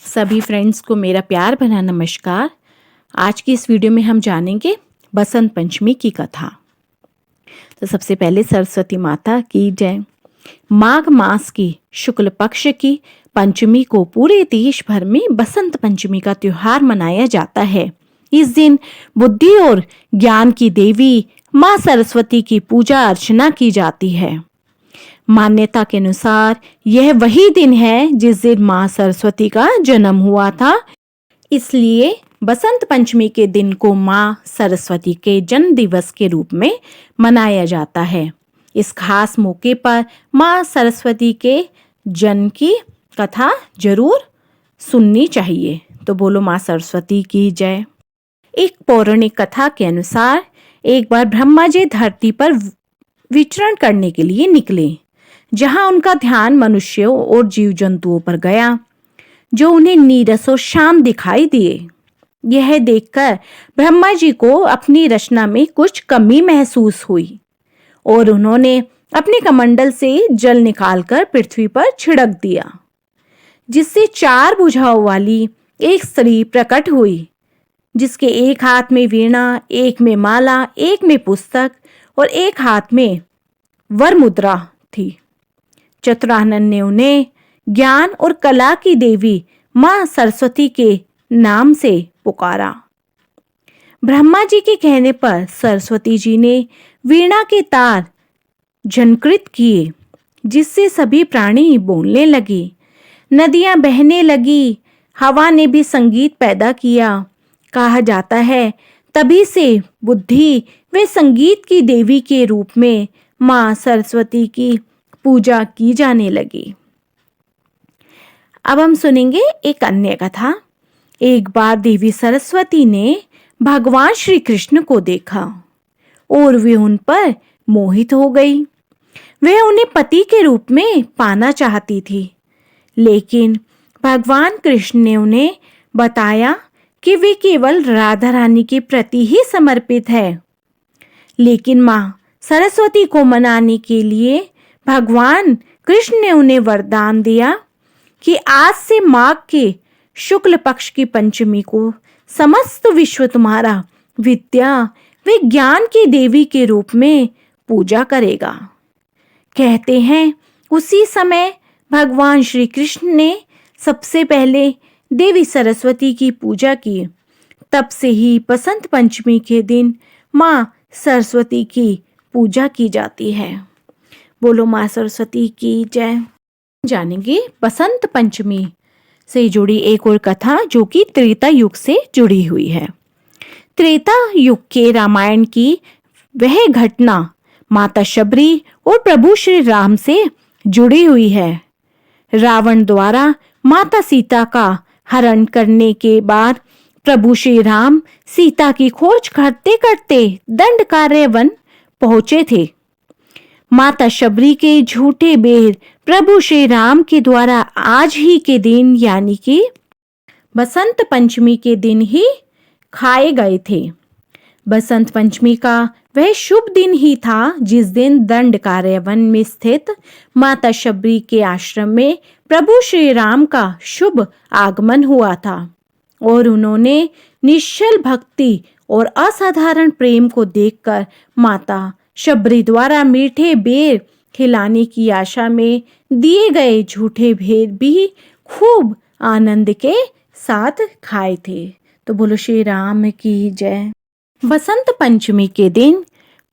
सभी फ्रेंड्स को मेरा प्यार भरा नमस्कार। आज की इस वीडियो में हम जानेंगे बसंत पंचमी की कथा। तो सबसे पहले सरस्वती माता की जय। माघ मास की शुक्ल पक्ष की पंचमी को पूरे देश भर में बसंत पंचमी का त्योहार मनाया जाता है। इस दिन बुद्धि और ज्ञान की देवी माँ सरस्वती की पूजा अर्चना की जाती है। मान्यता के अनुसार यह वही दिन है जिस दिन माँ सरस्वती का जन्म हुआ था, इसलिए बसंत पंचमी के दिन को माँ सरस्वती के जन्म दिवस के रूप में मनाया जाता है। इस खास मौके पर माँ सरस्वती के जन्म की कथा जरूर सुननी चाहिए। तो बोलो माँ सरस्वती की जय। एक पौराणिक कथा के अनुसार एक बार ब्रह्मा जी धरती पर विचरण करने के लिए निकले, जहां उनका ध्यान मनुष्यों और जीव जंतुओं पर गया, जो उन्हें नीरस और शांत दिखाई दिए। यह देखकर ब्रह्मा जी को अपनी रचना में कुछ कमी महसूस हुई और उन्होंने अपने कमंडल से जल निकालकर पृथ्वी पर छिड़क दिया, जिससे 4 भुजाओं वाली एक स्त्री प्रकट हुई, जिसके एक हाथ में वीणा, एक में माला, एक में पुस्तक और एक हाथ में वर मुद्रा थी। चतुरानन ने उन्हें ज्ञान और कला की देवी माँ सरस्वती के नाम से पुकारा। ब्रह्मा जी के कहने पर सरस्वती जी ने वीणा के तार झनकृत किए, जिससे सभी प्राणी बोलने लगे, नदियां बहने लगी, हवा ने भी संगीत पैदा किया। कहा जाता है तभी से बुद्धि व संगीत की देवी के रूप में माँ सरस्वती की पूजा की जाने लगी। अब हम सुनेंगे एक अन्य कथा। एक बार देवी सरस्वती ने भगवान श्री कृष्ण को देखा और वे उन पर मोहित हो गई। वे उन्हें पति के रूप में पाना चाहती थी, लेकिन भगवान कृष्ण ने उन्हें बताया कि वे केवल राधा रानी के प्रति ही समर्पित है। लेकिन माँ सरस्वती को मनाने के लिए भगवान कृष्ण ने उन्हें वरदान दिया कि आज से माघ के शुक्ल पक्ष की पंचमी को समस्त विश्व तुम्हारा विद्या व ज्ञान की देवी के रूप में पूजा करेगा। कहते हैं उसी समय भगवान श्री कृष्ण ने सबसे पहले देवी सरस्वती की पूजा की। तब से ही बसंत पंचमी के दिन माँ सरस्वती की पूजा की जाती है। बोलो माँ सरस्वती की जय। जानेंगे बसंत पंचमी से जुड़ी एक और कथा, जो कि त्रेता युग से जुड़ी हुई है। त्रेता युग के रामायण की वह घटना माता शबरी और प्रभु श्री राम से जुड़ी हुई है। रावण द्वारा माता सीता का हरण करने के बाद प्रभु श्री राम सीता की खोज करते करते दंडकारण्य वन पहुंचे थे। माता शबरी के झूठे बेर प्रभु श्री राम के द्वारा आज ही के दिन, यानी कि बसंत पंचमी के दिन ही खाए गए थे। बसंत पंचमी का वह शुभ दिन ही था जिस दिन दंडकारण्य वन में स्थित माता शबरी के आश्रम में प्रभु श्री राम का शुभ आगमन हुआ था और उन्होंने निश्चल भक्ति और असाधारण प्रेम को देखकर माता शबरी द्वारा मीठे बेर खिलाने की आशा में दिए गए झूठे बेर भी खूब आनंद के साथ खाए थे। तो बोलो श्री राम की जय। बसंत पंचमी के दिन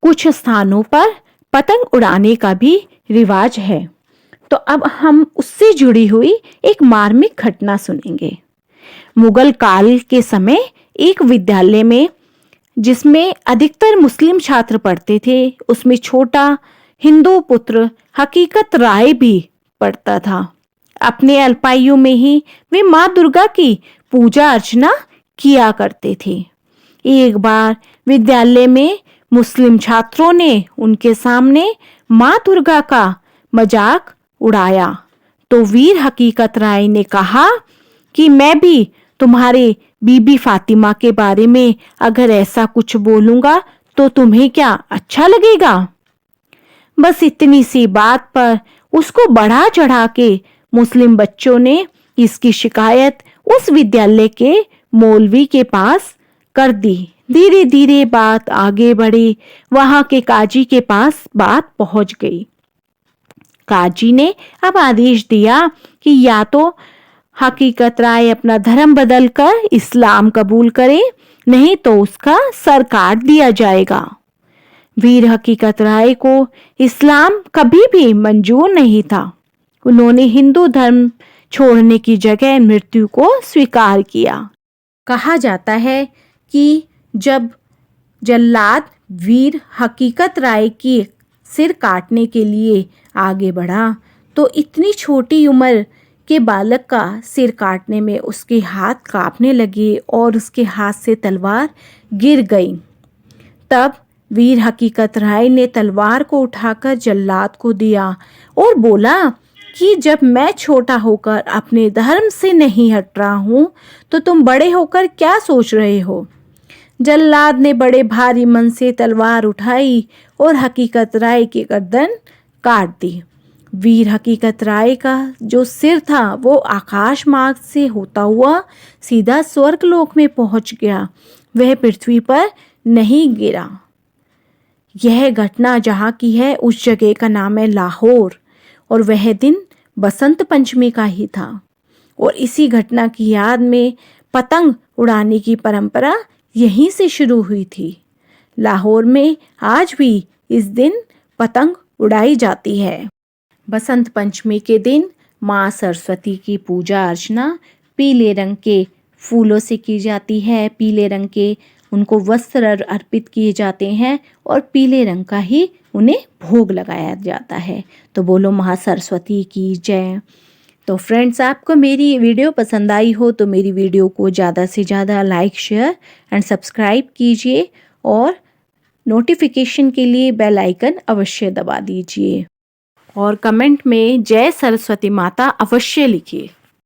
कुछ स्थानों पर पतंग उड़ाने का भी रिवाज है। तो अब हम उससे जुड़ी हुई एक मार्मिक घटना सुनेंगे। मुगल काल के समय एक विद्यालय में, जिसमें अधिकतर मुस्लिम छात्र पढ़ते थे, उसमें छोटा हिंदू पुत्र हकीकत राय भी पढ़ता था। अपने अल्पायु में ही वे माँ दुर्गा की पूजा अर्चना किया करते थे। एक बार विद्यालय में मुस्लिम छात्रों ने उनके सामने माँ दुर्गा का मजाक उड़ाया, तो वीर हकीकत राय ने कहा कि मैं भी तुम्हारे बीबी फातिमा के बारे में अगर ऐसा कुछ बोलूंगा तो तुम्हें क्या अच्छा लगेगा। बस इतनी सी बात पर उसको बढ़ा चढ़ा के मुस्लिम बच्चों ने इसकी शिकायत उस विद्यालय के मौलवी के पास कर दी। धीरे धीरे बात आगे बढ़ी, वहां के काजी के पास बात पहुंच गई। काजी ने अब आदेश दिया कि या तो हकीकत राय अपना धर्म बदलकर इस्लाम कबूल करे, नहीं तो उसका सर काट दिया जाएगा। वीर हकीकत राय को इस्लाम कभी भी मंजूर नहीं था। उन्होंने हिंदू धर्म छोड़ने की जगह मृत्यु को स्वीकार किया। कहा जाता है कि जब जल्लाद वीर हकीकत राय की सिर काटने के लिए आगे बढ़ा तो इतनी छोटी उम्र के बालक का सिर काटने में उसके हाथ कांपने लगे और उसके हाथ से तलवार गिर गई। तब वीर हकीकत राय ने तलवार को उठाकर जल्लाद को दिया और बोला कि जब मैं छोटा होकर अपने धर्म से नहीं हट रहा हूँ तो तुम बड़े होकर क्या सोच रहे हो। जल्लाद ने बड़े भारी मन से तलवार उठाई और हकीकत राय की गर्दन काट दी। वीर हकीकत राय का जो सिर था वो आकाश मार्ग से होता हुआ सीधा स्वर्गलोक में पहुंच गया, वह पृथ्वी पर नहीं गिरा। यह घटना जहाँ की है उस जगह का नाम है लाहौर और वह दिन बसंत पंचमी का ही था और इसी घटना की याद में पतंग उड़ाने की परंपरा यहीं से शुरू हुई थी। लाहौर में आज भी इस दिन पतंग उड़ाई जाती है। बसंत पंचमी के दिन माँ सरस्वती की पूजा अर्चना पीले रंग के फूलों से की जाती है। पीले रंग के उनको वस्त्र अर्पित किए जाते हैं और पीले रंग का ही उन्हें भोग लगाया जाता है। तो बोलो महासरस्वती की जय। तो फ्रेंड्स, आपको मेरी वीडियो पसंद आई हो तो मेरी वीडियो को ज़्यादा से ज़्यादा लाइक, शेयर एंड सब्सक्राइब कीजिए और नोटिफिकेशन के लिए बेल आइकन अवश्य दबा दीजिए और कमेंट में जय सरस्वती माता अवश्य लिखिए।